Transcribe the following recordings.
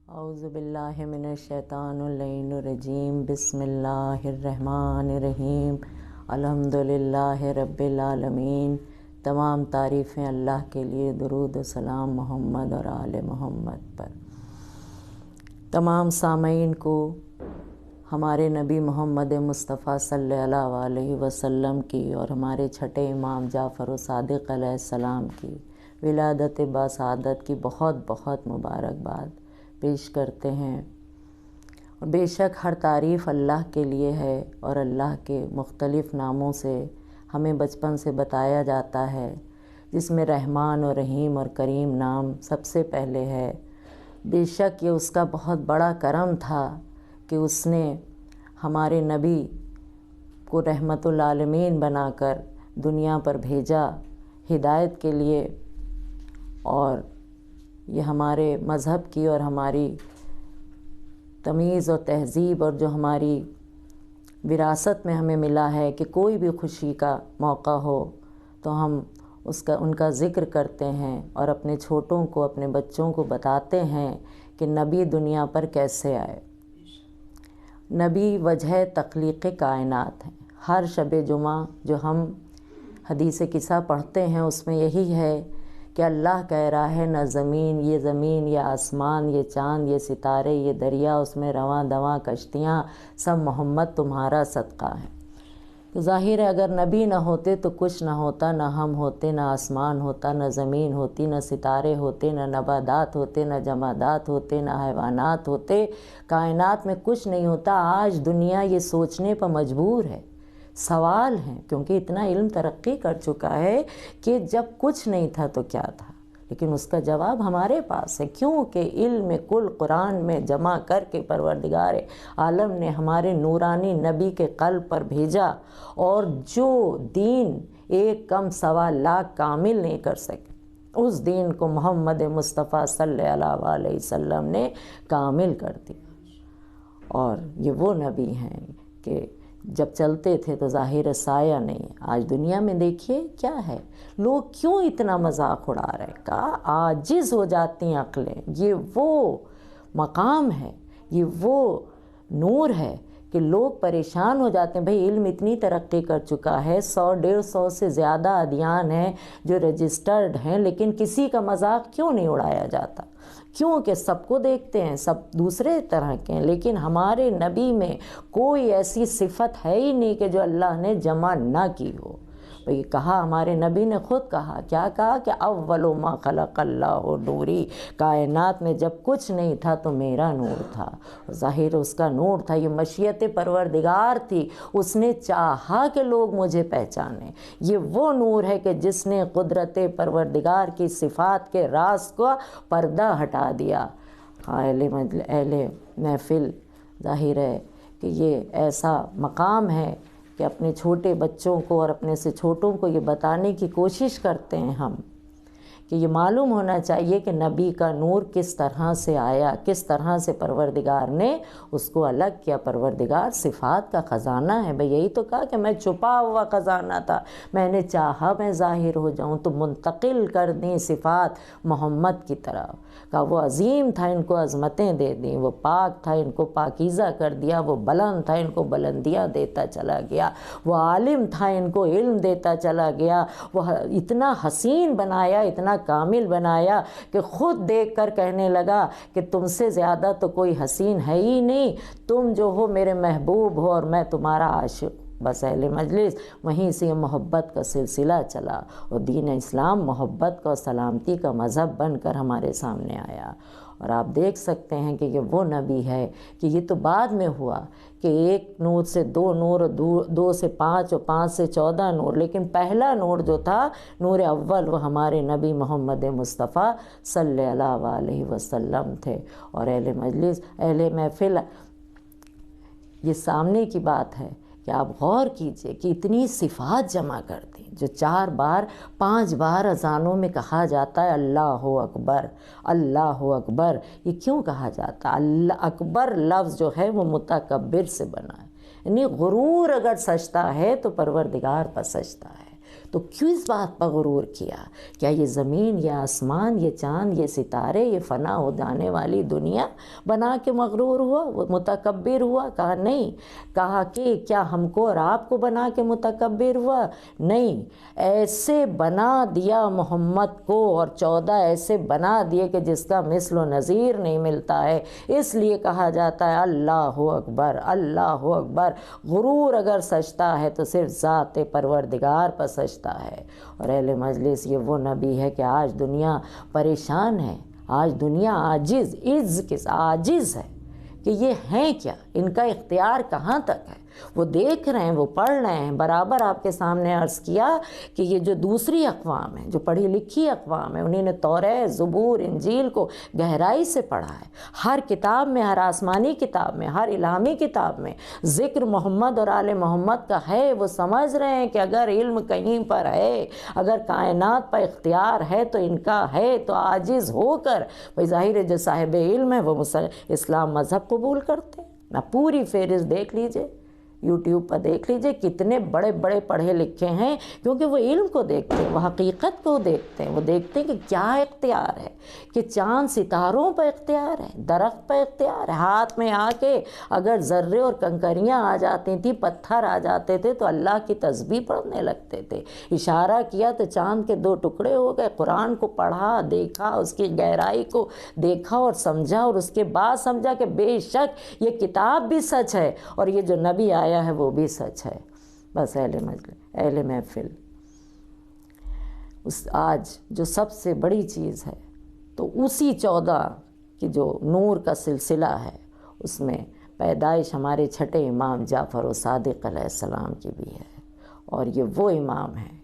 اعوذ باللہ من الشیطان اللعین الرجیم بسم اللہ الرحمن الرحیم الحمد للہ رب العالمین۔ تمام تعریفیں اللہ کے لیے، درود و سلام محمد اور آل محمد پر۔ تمام سامعین کو ہمارے نبی محمد مصطفیٰ صلی اللہ علیہ وسلم کی اور ہمارے چھٹے امام جعفر صادق علیہ السلام کی ولادت باسعادت کی بہت بہت مبارکباد پیش کرتے ہیں۔ اور بے شک ہر تعریف اللہ کے لیے ہے، اور اللہ کے مختلف ناموں سے ہمیں بچپن سے بتایا جاتا ہے، جس میں رحمان اور رحیم اور کریم نام سب سے پہلے ہے۔ بے شک یہ اس کا بہت بڑا کرم تھا کہ اس نے ہمارے نبی کو رحمت للعالمین بنا کر دنیا پر بھیجا ہدایت کے لیے، اور یہ ہمارے مذہب کی اور ہماری تمیز اور تہذیب اور جو ہماری وراثت میں ہمیں ملا ہے کہ کوئی بھی خوشی کا موقع ہو تو ہم ان کا ذکر کرتے ہیں اور اپنے چھوٹوں کو، اپنے بچوں کو بتاتے ہیں کہ نبی دنیا پر کیسے آئے۔ نبی وجہ تخلیق کائنات ہیں۔ ہر شب جمعہ جو ہم حدیث قصہ پڑھتے ہیں اس میں یہی ہے کہ اللہ کہہ رہا ہے، نہ زمین، یہ آسمان، یہ چاند، یہ ستارے، یہ دریا، اس میں رواں دواں کشتیاں، سب محمد تمہارا صدقہ ہے۔ تو ظاہر ہے اگر نبی نہ ہوتے تو کچھ نہ ہوتا، نہ ہم ہوتے، نہ آسمان ہوتا، نہ زمین ہوتی، نہ ستارے ہوتے، نہ نباتات ہوتے، نہ جمادات ہوتے، نہ حیوانات ہوتے، کائنات میں کچھ نہیں ہوتا۔ آج دنیا یہ سوچنے پر مجبور ہے، سوال ہیں، کیونکہ اتنا علم ترقی کر چکا ہے کہ جب کچھ نہیں تھا تو کیا تھا، لیکن اس کا جواب ہمارے پاس ہے، کیونکہ علم کل قرآن میں جمع کر کے پروردگار عالم نے ہمارے نورانی نبی کے قلب پر بھیجا، اور جو دین ایک کم سوا لاکھ کامل نہیں کر سکے، اس دین کو محمد مصطفیٰ صلی اللہ علیہ وسلم نے کامل کر دیا۔ اور یہ وہ نبی ہیں کہ جب چلتے تھے تو ظاہر سایہ نہیں۔ آج دنیا میں دیکھیے کیا ہے، لوگ کیوں اتنا مذاق اڑا رہے ہیں، کہا عاجز ہو جاتی ہیں عقلیں۔ یہ وہ مقام ہے، یہ وہ نور ہے کہ لوگ پریشان ہو جاتے ہیں۔ بھئی علم اتنی ترقی کر چکا ہے، 100-150 سے زیادہ ادیان ہیں جو رجسٹرڈ ہیں، لیکن کسی کا مذاق کیوں نہیں اڑایا جاتا؟ کیونکہ سب کو دیکھتے ہیں، سب دوسرے طرح کے ہیں، لیکن ہمارے نبی میں کوئی ایسی صفت ہے ہی نہیں کہ جو اللہ نے جمع نہ کی ہو۔ یہ کہا، ہمارے نبی نے خود کہا، کیا کہا کہ اول ما خلق اللہ نوری، کائنات میں جب کچھ نہیں تھا تو میرا نور تھا۔ ظاہر اس کا نور تھا، یہ مشیت پروردگار تھی، اس نے چاہا کہ لوگ مجھے پہچانیں۔ یہ وہ نور ہے کہ جس نے قدرت پروردگار کی صفات کے راز کو پردہ ہٹا دیا۔ اہل محفل ظاہر ہے کہ یہ ایسا مقام ہے کہ اپنے چھوٹے بچوں کو اور اپنے سے چھوٹوں کو یہ بتانے کی کوشش کرتے ہیں ہم کہ یہ معلوم ہونا چاہیے کہ نبی کا نور کس طرح سے آیا، کس طرح سے پروردگار نے اس کو الگ کیا۔ پروردگار صفات کا خزانہ ہے۔ بھئی یہی تو کہا کہ میں چھپا ہوا خزانہ تھا، میں نے چاہا میں ظاہر ہو جاؤں، تو منتقل کر دیں صفات محمد کی طرف۔ کہا وہ عظیم تھا، ان کو عظمتیں دے دیں، وہ پاک تھا، ان کو پاکیزہ کر دیا، وہ بلند تھا، ان کو بلندیاں دیتا چلا گیا، وہ عالم تھا، ان کو علم دیتا چلا گیا، وہ اتنا حسین بنایا، اتنا کامل بنایا کہ خود دیکھ کر کہنے لگا کہ تم سے زیادہ تو کوئی حسین ہے ہی نہیں، تم جو ہو میرے محبوب ہو اور میں تمہارا عاشق۔ بس اہل مجلس وہیں سے محبت کا سلسلہ چلا، اور دین اسلام محبت کا اور سلامتی کا مذہب بن کر ہمارے سامنے آیا۔ اور آپ دیکھ سکتے ہیں کہ یہ وہ نبی ہے کہ یہ تو بعد میں ہوا کہ 1 نور سے 2 نور، اور 2 سے 5 اور 5 سے 14 نور، لیکن پہلا نور جو تھا نور اول وہ ہمارے نبی محمد مصطفیٰ صلی اللہ علیہ وسلم تھے۔ اور اہل مجلس، اہل محفل، یہ سامنے کی بات ہے کہ آپ غور کیجئے کہ اتنی صفات جمع کر دیں، جو 4 بار 5 بار اذانوں میں کہا جاتا ہے اللہ اکبر، اللہ اکبر۔ یہ کیوں کہا جاتا ہے؟ اللہ اکبر لفظ جو ہے وہ متکبر سے بنا ہے، یعنی غرور اگر سجتا ہے تو پروردگار پر سجتا ہے۔ تو کیوں اس بات پر غرور کیا؟ کیا یہ زمین، یہ آسمان، یہ چاند، یہ ستارے، یہ فنا ہو جانے والی دنیا بنا کے مغرور ہوا، وہ متکبر ہوا؟ کہا نہیں. کہا کہ کیا ہم کو اور آپ کو بنا کے متکبر ہوا؟ نہیں، ایسے بنا دیا محمد کو، اور 14 ایسے بنا دیے کہ جس کا مثل و نظیر نہیں ملتا ہے. اس لیے کہا جاتا ہے اللہ اکبر، اللہ اکبر. غرور اگر سجتا ہے تو صرف ذات پروردگار پر سجتا ہے. اور اہل مجلس، یہ وہ نبی ہے کہ آج دنیا پریشان ہے، آج دنیا عاجز ہے کہ یہ ہیں کیا، ان کا اختیار کہاں تک ہے. وہ دیکھ رہے ہیں، وہ پڑھ رہے ہیں. برابر آپ کے سامنے عرض کیا کہ یہ جو دوسری اقوام ہیں، جو پڑھی لکھی اقوام ہیں، انہیں نے توریت، زبور، انجیل کو گہرائی سے پڑھا ہے. ہر کتاب میں، ہر آسمانی کتاب میں، ہر الہامی کتاب میں ذکر محمد اور آل محمد کا ہے. وہ سمجھ رہے ہیں کہ اگر علم کہیں پر ہے، اگر کائنات پر اختیار ہے تو ان کا ہے. تو عاجز ہو کر بھئی ظاہر ہے جو صاحب علم ہے وہ اسلام مذہب قبول کرتے ہیں. نہ پوری فہرست دیکھ لیجئے، یوٹیوب پر دیکھ لیجئے کتنے بڑے بڑے پڑھے لکھے ہیں، کیونکہ وہ علم کو دیکھتے ہیں، وہ حقیقت کو دیکھتے ہیں. وہ دیکھتے ہیں کہ کیا اختیار ہے، کہ چاند ستاروں پر اختیار ہے، درخت پر اختیار ہے. ہاتھ میں آ کے اگر ذرے اور کنکریاں آ جاتی تھیں، پتھر آ جاتے تھے تو اللہ کی تسبیح پڑھنے لگتے تھے. اشارہ کیا تو چاند کے 2 ٹکڑے ہو گئے. قرآن کو پڑھا، دیکھا، اس کی گہرائی کو دیکھا اور سمجھا، اور اس کے بعد سمجھا کہ بے شک یہ کتاب بھی سچ ہے اور یہ جو نبی آیا ہے وہ بھی سچ ہے. بس اہل مجلس، اہل محفل، آج جو سب سے بڑی چیز ہے تو اسی 14 کی جو نور کا سلسلہ ہے، اس میں پیدائش ہمارے چھٹے امام جعفر و صادق علیہ السلام کی بھی ہے. اور یہ وہ امام ہے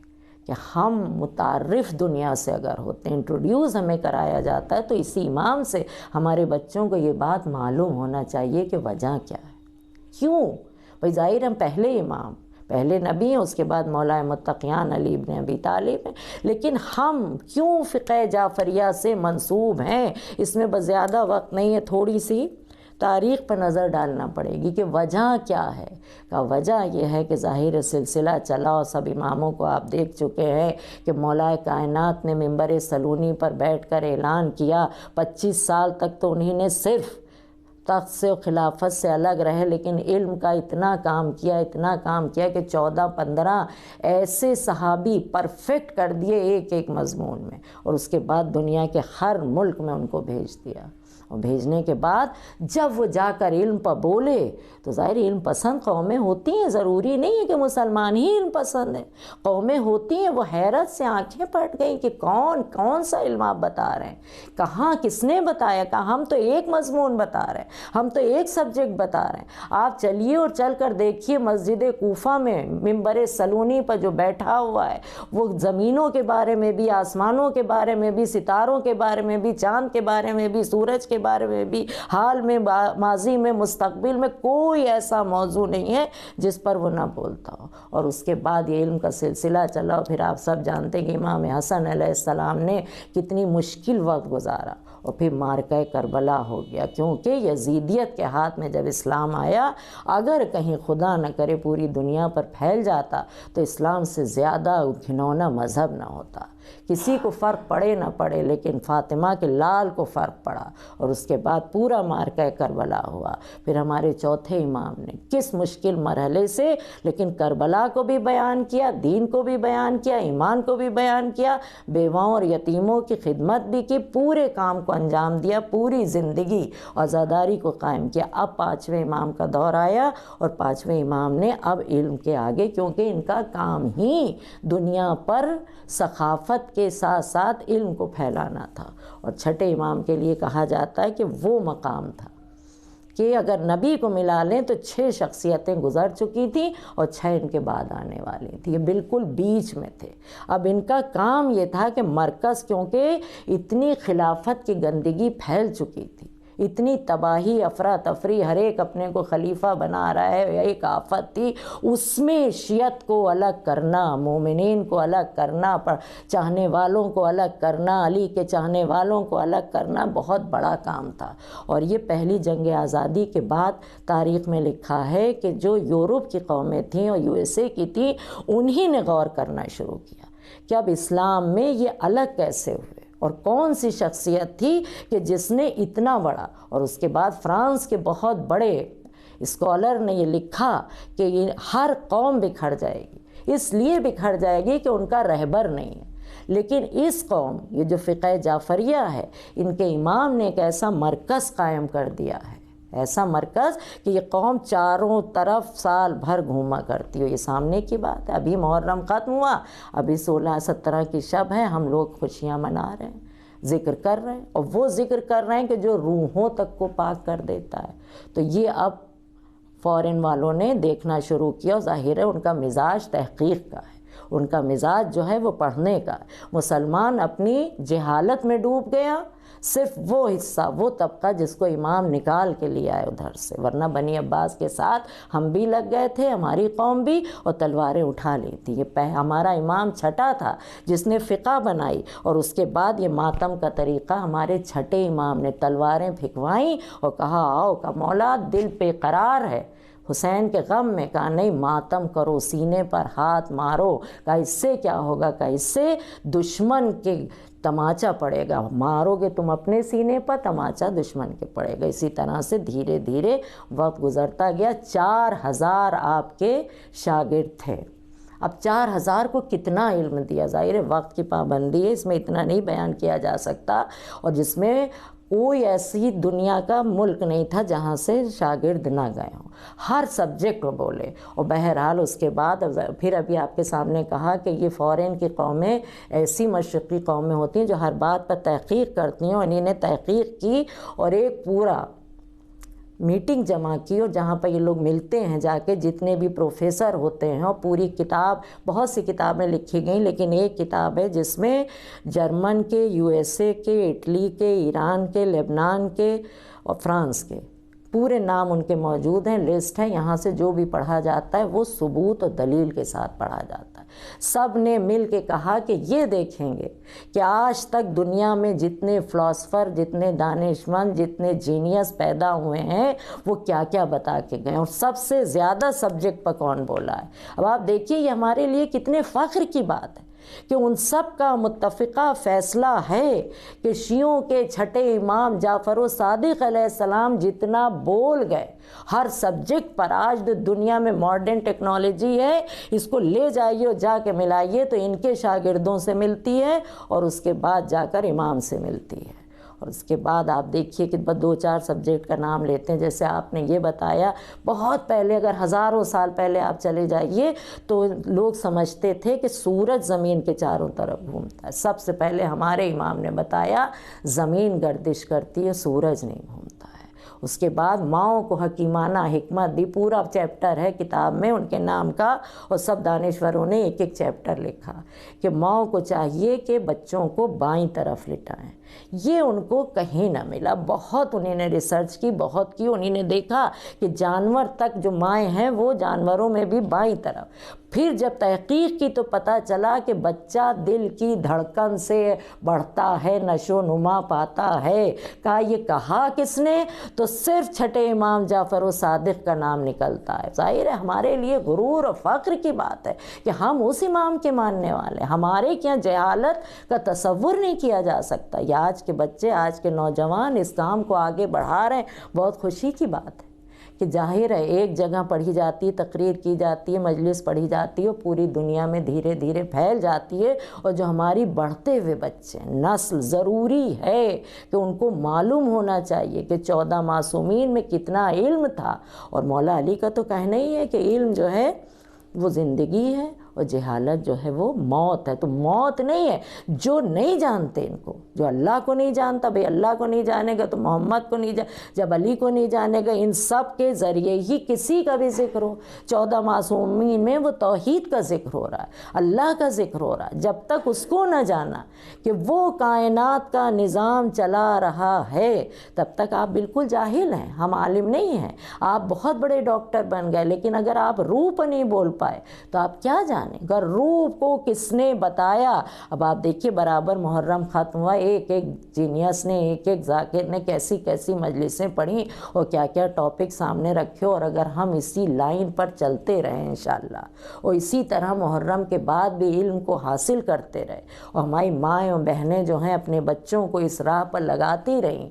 کہ ہم متعارف دنیا سے اگر ہوتے ہیں، انٹروڈیوس ہمیں کرایا جاتا ہے، تو اسی امام سے ہمارے بچوں کو یہ بات معلوم ہونا چاہیے کہ وجہ کیا ہے. کیوں؟ بھئی ظاہر ہم پہلے امام، پہلے نبی ہیں، اس کے بعد مولا متقیان علی بن ابی طالب ہیں، لیکن ہم کیوں فقہ جعفریہ سے منسوب ہیں؟ اس میں بس زیادہ وقت نہیں ہے، تھوڑی سی تاریخ پر نظر ڈالنا پڑے گی کہ وجہ کیا ہے. کا وجہ یہ ہے کہ ظاہر سلسلہ چلا اور سب اماموں کو آپ دیکھ چکے ہیں کہ مولا کائنات نے منبر سلونی پر بیٹھ کر اعلان کیا. 25 سال تک تو انہی نے صرف تخت سے و خلافت سے الگ رہے، لیکن علم کا اتنا کام کیا کہ 14-15 ایسے صحابی پرفیکٹ کر دیے ایک ایک مضمون میں، اور اس کے بعد دنیا کے ہر ملک میں ان کو بھیج دیا. اور بھیجنے کے بعد جب وہ جا کر علم پر بولے تو ظاہر علم پسند قومیں ہوتی ہیں، ضروری نہیں ہے کہ مسلمان ہی علم پسند ہیں، قومیں ہوتی ہیں. وہ حیرت سے آنکھیں پھٹ گئیں کہ کون سا علم آپ بتا رہے ہیں، کہاں، کس نے بتایا؟ کہا ہم تو ایک مضمون بتا رہے ہیں، ہم تو ایک سبجیکٹ بتا رہے ہیں. آپ چلیے اور چل کر دیکھیے مسجد کوفہ میں منبر سلونی پر جو بیٹھا ہوا ہے، وہ زمینوں کے بارے میں بھی، آسمانوں کے بارے میں بھی، ستاروں کے بارے میں بھی، چاند کے بارے میں بھی، سورج کے بارے میں بھی، حال میں، ماضی میں، مستقبل میں، کوئی ایسا موضوع نہیں ہے جس پر وہ نہ بولتا ہو. اور اس کے بعد یہ علم کا سلسلہ چلا. پھر آپ سب جانتے ہیں کہ امام حسن علیہ السلام نے کتنی مشکل وقت گزارا، اور پھر مارکہ کربلا ہو گیا، کیونکہ یزیدیت کے ہاتھ میں جب اسلام آیا، اگر کہیں خدا نہ کرے پوری دنیا پر پھیل جاتا تو اسلام سے زیادہ گھنونا مذہب نہ ہوتا. کسی کو فرق پڑے نہ پڑے، لیکن فاطمہ کے لال کو فرق پڑا، اور اس کے بعد پورا مارکہ کربلا ہوا. پھر ہمارے چوتھے امام نے کس مشکل مرحلے سے لیکن کربلا کو بھی بیان کیا، دین کو بھی بیان کیا، ایمان کو بھی بیان کیا، بیواؤں اور یتیموں کی خدمت بھی کی، پورے کام کو انجام دیا، پوری زندگی عزاداری کو قائم کیا. اب 5ویں امام کا دور آیا، اور 5ویں امام نے اب علم کے آگے، کیونکہ ان کا کام ہی دنیا پر ثقافت کے ساتھ ساتھ علم کو پھیلانا تھا. اور چھٹے امام کے لیے کہا جاتا ہے کہ وہ مقام تھا کہ اگر نبی کو ملا لیں تو 6 شخصیتیں گزر چکی تھیں اور 6 ان کے بعد آنے والی تھیں. یہ بالکل بیچ میں تھے. اب ان کا کام یہ تھا کہ مرکز، کیونکہ اتنی خلافت کی گندگی پھیل چکی تھی، اتنی تباہی، افراتفری، ہر ایک اپنے کو خلیفہ بنا رہا ہے، ایک آفت تھی، اس میں شیعت کو الگ کرنا، مومنین کو الگ کرنا، چاہنے والوں کو الگ کرنا، علی کے چاہنے والوں کو الگ کرنا بہت بڑا کام تھا۔ اور یہ پہلی جنگ آزادی کے بعد تاریخ میں لکھا ہے کہ جو یورپ کی قومیں تھیں اور USA کی تھیں، انہی نے غور کرنا شروع کیا کہ اب اسلام میں یہ الگ کیسے ہوئے، اور کون سی شخصیت تھی کہ جس نے اتنا بڑا۔ اور اس کے بعد فرانس کے بہت بڑے اسکالر نے یہ لکھا کہ یہ ہر قوم بکھر جائے گی، اس لیے بکھر جائے گی کہ ان کا رہبر نہیں ہے، لیکن اس قوم، یہ جو فقہ جعفریہ ہے، ان کے امام نے ایک ایسا مرکز قائم کر دیا ہے، ایسا مرکز کہ یہ قوم چاروں طرف سال بھر گھوما کرتی ہو۔ یہ سامنے کی بات ہے، ابھی محرم ختم ہوا، ابھی 16-17 کی شب ہے، ہم لوگ خوشیاں منا رہے ہیں، ذکر کر رہے ہیں، اور وہ ذکر کر رہے ہیں کہ جو روحوں تک کو پاک کر دیتا ہے۔ تو یہ اب فورن والوں نے دیکھنا شروع کیا، اور ظاہر ہے ان کا مزاج تحقیق کا ہے، ان کا مزاج جو ہے وہ پڑھنے کا ہے۔ مسلمان اپنی جہالت میں ڈوب گیا، صرف وہ حصہ، وہ طبقہ جس کو امام نکال کے لیا ہے ادھر سے، ورنہ بنی عباس کے ساتھ ہم بھی لگ گئے تھے، ہماری قوم بھی، اور تلواریں اٹھا لی تھی۔ یہ ہمارا امام چھٹا تھا جس نے فقہ بنائی، اور اس کے بعد یہ ماتم کا طریقہ ہمارے چھٹے امام نے تلواریں پھینکوائیں اور کہا آؤ کا مولا دل پہ قرار ہے۔ حسین کے غم میں کہا نہیں، ماتم کرو، سینے پر ہاتھ مارو، کہا اس سے کیا ہوگا، کہا اس سے دشمن کے تماچا پڑے گا، مارو گے تم اپنے سینے پر، تماچا دشمن کے پڑے گا۔ اسی طرح سے دھیرے دھیرے وقت گزرتا گیا، 4000 آپ کے شاگرد تھے۔ اب 4000 کو کتنا علم دیا، ظاہر ہے وقت کی پابندی ہے، اس میں اتنا نہیں بیان کیا جا سکتا، اور جس میں کوئی ایسی دنیا کا ملک نہیں تھا جہاں سے شاگرد نہ گئے ہوں، ہر سبجیکٹ وہ بولے۔ اور بہرحال اس کے بعد پھر ابھی آپ کے سامنے کہا کہ یہ فورن کی قومیں ایسی مشرقی قومیں ہوتی ہیں جو ہر بات پر تحقیق کرتی ہیں، اور انہیں نے تحقیق کی اور ایک پورا میٹنگ جمع کی، اور جہاں پہ یہ لوگ ملتے ہیں جا کے، جتنے بھی پروفیسر ہوتے ہیں، اور پوری کتاب، بہت سی کتابیں لکھی گئیں، لیکن ایک کتاب ہے جس میں جرمن کے، USA کے، اٹلی کے، ایران کے، لبنان کے اور فرانس کے پورے نام ان کے موجود ہیں، لسٹ ہے، یہاں سے جو بھی پڑھا جاتا ہے وہ ثبوت اور دلیل کے ساتھ پڑھا جاتا ہے۔ سب نے مل کے کہا کہ یہ دیکھیں گے کہ آج تک دنیا میں جتنے فلاسفر، جتنے دانشمند، جتنے جینیس پیدا ہوئے ہیں، وہ کیا کیا بتا کے گئے، اور سب سے زیادہ سبجیکٹ پر کون بولا ہے۔ اب آپ دیکھیے یہ ہمارے لیے کتنے فخر کی بات ہے کہ ان سب کا متفقہ فیصلہ ہے کہ شیعوں کے چھٹے امام جعفر صادق علیہ السلام جتنا بول گئے ہر سبجیکٹ پر، آج دنیا میں ماڈرن ٹیکنالوجی ہے، اس کو لے جائیے اور جا کے ملائیے تو ان کے شاگردوں سے ملتی ہے، اور اس کے بعد جا کر امام سے ملتی ہے۔ اور اس کے بعد آپ دیکھیے کہ 2-4 سبجیکٹ کا نام لیتے ہیں، جیسے آپ نے یہ بتایا، بہت پہلے، اگر ہزاروں سال پہلے آپ چلے جائیے تو لوگ سمجھتے تھے کہ سورج زمین کے چاروں طرف گھومتا ہے۔ سب سے پہلے ہمارے امام نے بتایا زمین گردش کرتی ہے، سورج نہیں گھومتا ہے۔ اس کے بعد ماؤں کو حکیمانہ حکمت دی، پورا چیپٹر ہے کتاب میں ان کے نام کا، اور سب دانشوروں نے ایک ایک چیپٹر لکھا کہ ماؤں کو چاہیے کہ بچوں کو بائیں طرف لٹائیں۔ یہ ان کو کہیں نہ ملا، بہت انہوں نے ریسرچ کی، بہت کی، انہوں نے دیکھا کہ جانور تک جو مائیں ہیں وہ جانوروں میں بھی بائیں طرف۔ پھر جب تحقیق کی تو پتہ چلا کہ بچہ دل کی دھڑکن سے بڑھتا ہے، نشو و نما پاتا ہے۔ کہا یہ کہا کس نے؟ تو صرف چھٹے امام جعفر صادق کا نام نکلتا ہے۔ ظاہر ہے ہمارے لیے غرور اور فخر کی بات ہے کہ ہم اس امام کے ماننے والے، ہمارے کیا جہالت کا تصور نہیں کیا جا سکتا۔ یہ آج کے بچے، آج کے نوجوان اس کام کو آگے بڑھا رہے ہیں، بہت خوشی کی بات ہے کہ ظاہر ہے ایک جگہ پڑھی جاتی ہے، تقریر کی جاتی ہے، مجلس پڑھی جاتی ہے، اور پوری دنیا میں دھیرے دھیرے پھیل جاتی ہے۔ اور جو ہماری بڑھتے ہوئے بچے نسل، ضروری ہے کہ ان کو معلوم ہونا چاہیے کہ 14 معصومین میں کتنا علم تھا۔ اور مولا علی کا تو کہنا ہی ہے کہ علم جو ہے وہ زندگی ہے، اور جہالت جو ہے وہ موت ہے۔ تو موت نہیں ہے جو نہیں جانتے ان کو، جو اللہ کو نہیں جانتا، بھئی اللہ کو نہیں جانے گا تو محمد کو نہیں جب علی کو نہیں جانے گا، ان سب کے ذریعے ہی کسی کا بھی ذکر ہو، 14 معصومین میں وہ توحید کا ذکر ہو رہا ہے، اللہ کا ذکر ہو رہا ہے۔ جب تک اس کو نہ جانا کہ وہ کائنات کا نظام چلا رہا ہے، تب تک آپ بالکل جاہل ہیں، ہم عالم نہیں ہیں۔ آپ بہت بڑے ڈاکٹر بن گئے، لیکن اگر آپ روح پر نہیں بول پائے تو آپ کیا جانیں؟ اگر روح کو کس نے بتایا؟ اب آپ دیکھیے برابر محرم ختم ہوا، ایک ایک جینیس نے، ایک ایک ذاکر نے کیسی کیسی مجلسیں پڑھی اور کیا کیا ٹاپک سامنے رکھے، اور اگر ہم اسی لائن پر چلتے رہیں انشاءاللہ اور اسی طرح محرم کے بعد بھی علم کو حاصل کرتے رہے، اور ہماری مائیں اور بہنیں جو ہیں اپنے بچوں کو اس راہ پر لگاتی رہیں،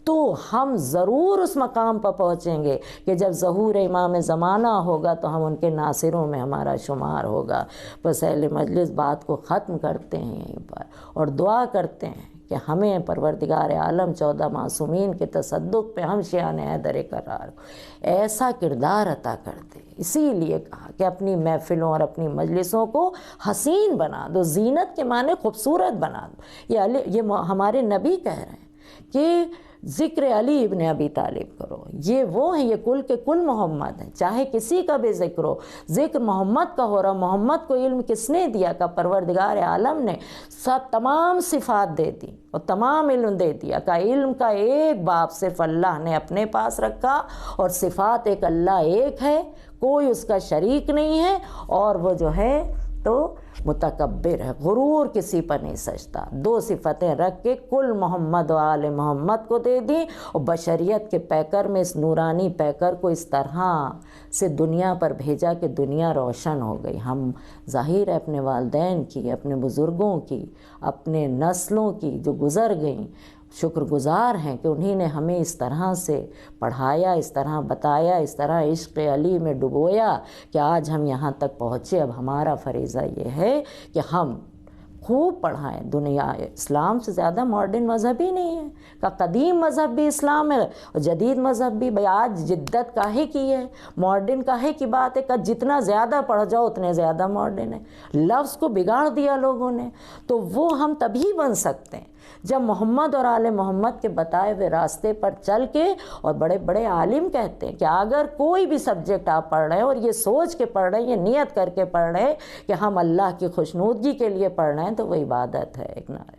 تو ہم ضرور اس مقام پر پہنچیں گے کہ جب ظہور امام زمانہ ہوگا تو ہم ان کے ناصروں میں ہمارا شمار ہوگا۔ بس اہل مجلس بات کو ختم کرتے ہیں یہیں پر اور دعا کرتے ہیں کہ ہمیں پروردگار عالم 14 معصومین کے تصدق پہ ہم شیعان حیدر قرار ایسا کردار عطا کر دے۔ اسی لیے کہا کہ اپنی محفلوں اور اپنی مجلسوں کو حسین بنا دو، زینت کے معنی خوبصورت بنا دو۔ یہ ہمارے نبی کہہ رہے ہیں کہ ذکر علی ابن ابی طالب کرو، یہ وہ ہیں، یہ کل کے کل محمد ہیں، چاہے کسی کا بھی ذکر ہو، ذکر محمد کا ہو رہا۔ محمد کو علم کس نے دیا؟ کہ پروردگار عالم نے سب تمام صفات دے دی اور تمام علم دے دیا، کہ علم کا ایک باب صرف اللہ نے اپنے پاس رکھا، اور صفات ایک اللہ ایک ہے، کوئی اس کا شریک نہیں ہے، اور وہ جو ہے تو متکبر ہے، غرور کسی پر نہیں سجتا۔ 2 صفتیں رکھ کے کل محمد و آل محمد کو دے دی، اور بشریت کے پیکر میں اس نورانی پیکر کو اس طرح سے دنیا پر بھیجا کہ دنیا روشن ہو گئی۔ ہم ظاہر ہے اپنے والدین کی، اپنے بزرگوں کی، اپنے نسلوں کی جو گزر گئیں، شکر گزار ہیں کہ انہی نے ہمیں اس طرح سے پڑھایا، اس طرح بتایا، اس طرح عشق علی میں ڈبویا کہ آج ہم یہاں تک پہنچے۔ اب ہمارا فریضہ یہ ہے کہ ہم خوب پڑھائیں۔ دنیا اسلام سے زیادہ ماڈرن مذہب ہی نہیں ہے، کہ قدیم مذہب بھی اسلام ہے اور جدید مذہب بھی۔ بھئی آج جدت کاہے کی ہے، ماڈرن کاہے کی بات ہے؟ کہ جتنا زیادہ پڑھ جاؤ اتنے زیادہ ماڈرن ہے۔ لفظ کو بگاڑ دیا لوگوں نے۔ تو وہ ہم تبھی بن سکتے ہیں جب محمد اور آل محمد کے بتائے ہوئے راستے پر چل کے، اور بڑے بڑے عالم کہتے ہیں کہ اگر کوئی بھی سبجیکٹ آپ پڑھ رہے ہیں اور یہ سوچ کے پڑھ رہے ہیں، یہ نیت کر کے پڑھ رہے ہیں کہ ہم اللہ کی خوشنودگی کے لیے پڑھ رہے ہیں، تو وہ عبادت ہے۔ ایک نعرہ